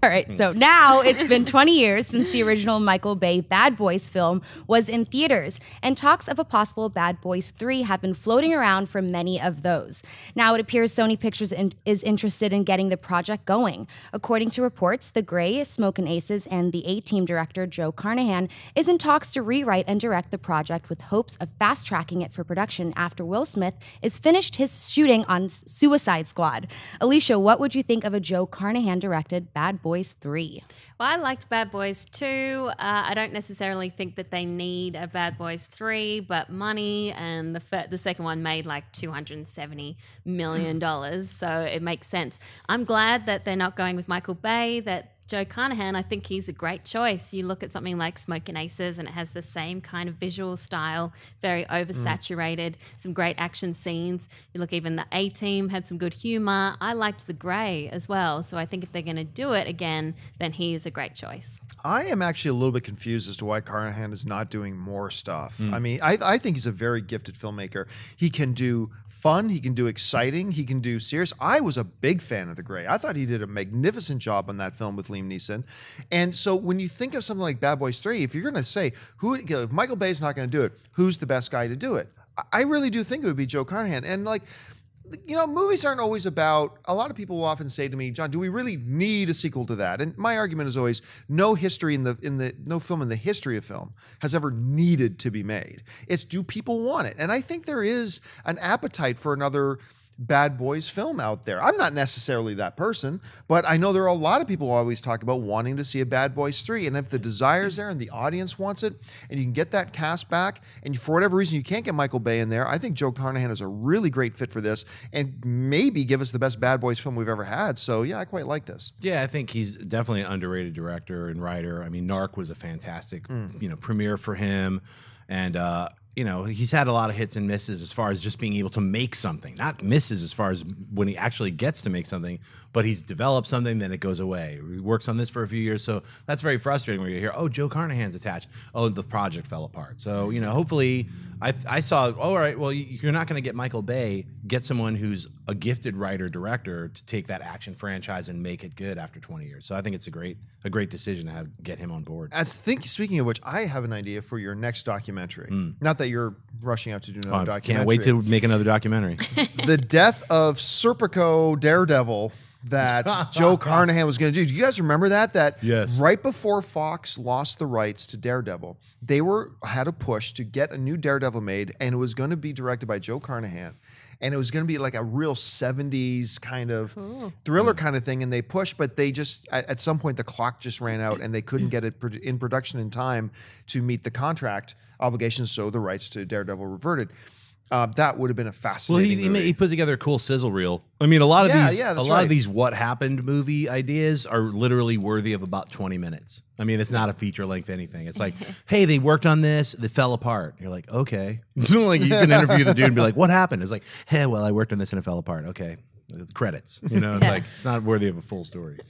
All right, so now it's been 20 years since the original Michael Bay Bad Boys film was in theaters, and talks of a possible Bad Boys 3 have been floating around for many of those. Now it appears Sony Pictures is interested in getting the project going. According to reports, The Grey, Smokin' Aces, and the A-Team director Joe Carnahan is in talks to rewrite and direct the project with hopes of fast-tracking it for production after Will Smith is finished his shooting on Suicide Squad. Alicia, what would you think of a Joe Carnahan-directed Bad Boys 3? Well, I liked Bad Boys 2. I don't necessarily think that they need a Bad Boys 3, but money, and the second one made like $270 million, so it makes sense. I'm glad that they're not going with Michael Bay, that Joe Carnahan, I think he's a great choice. You look at something like Smokin' Aces and it has the same kind of visual style, very oversaturated, some great action scenes. You look, even the A-Team had some good humor. I liked The Grey as well. So I think if they're going to do it again, then he is a great choice. I am actually a little bit confused as to why Carnahan is not doing more stuff. I mean, I think he's a very gifted filmmaker. He can do fun, he can do exciting, he can do serious. I was a big fan of The Grey. I thought he did a magnificent job on that film with Liam Neeson. And so when you think of something like Bad Boys 3, if you're going to say, if Michael Bay's not going to do it, who's the best guy to do it? I really do think it would be Joe Carnahan. And like, you know, movies aren't always about, a lot of people will often say to me, John, do we really need a sequel to that? And my argument is always, no film in the history of film has ever needed to be made. It's, do people want it? And I think there is an appetite for another Bad Boys film out there. I'm not necessarily that person, but I know there are a lot of people who always talk about wanting to see a Bad Boys 3. And if the desire's there and the audience wants it, and you can get that cast back, and for whatever reason you can't get Michael Bay in there, I think Joe Carnahan is a really great fit for this, and maybe give us the best Bad Boys film we've ever had. So yeah, I quite like this. Yeah, I think he's definitely an underrated director and writer. I mean, Narc was a fantastic, premiere for him, and he's had a lot of hits and misses as far as just being able to make something. Not misses as far as when he actually gets to make something, but he's developed something, then it goes away. He works on this for a few years, so that's very frustrating when you hear, oh, Joe Carnahan's attached. Oh, the project fell apart. So, hopefully, I saw, all right, well, you're not going to get Michael Bay. Get someone who's a gifted writer-director to take that action franchise and make it good after 20 years. So I think it's a great decision to get him on board. Speaking of which, I have an idea for your next documentary. Not that you're rushing out to do another documentary. Can't wait to make another documentary. The death of Serpico Daredevil that Joe Carnahan was going to do. Do you guys remember that? Yes. Right before Fox lost the rights to Daredevil, they had a push to get a new Daredevil made, and it was going to be directed by Joe Carnahan. And it was going to be like a real 70s kind of thriller kind of thing. And they pushed, but they just, at some point, the clock just ran out and they couldn't get it in production in time to meet the contract obligations. So the rights to Daredevil reverted. That would have been a fascinating movie. He put together a cool sizzle reel. I mean, a lot of these What Happened movie ideas are literally worthy of about 20 minutes. I mean, it's not a feature length anything. It's like, hey, they worked on this, they fell apart. You're like, okay. Like, you can interview the dude and be like, what happened? It's like, hey, well, I worked on this and it fell apart. Okay. It's credits. It's like, it's not worthy of a full story.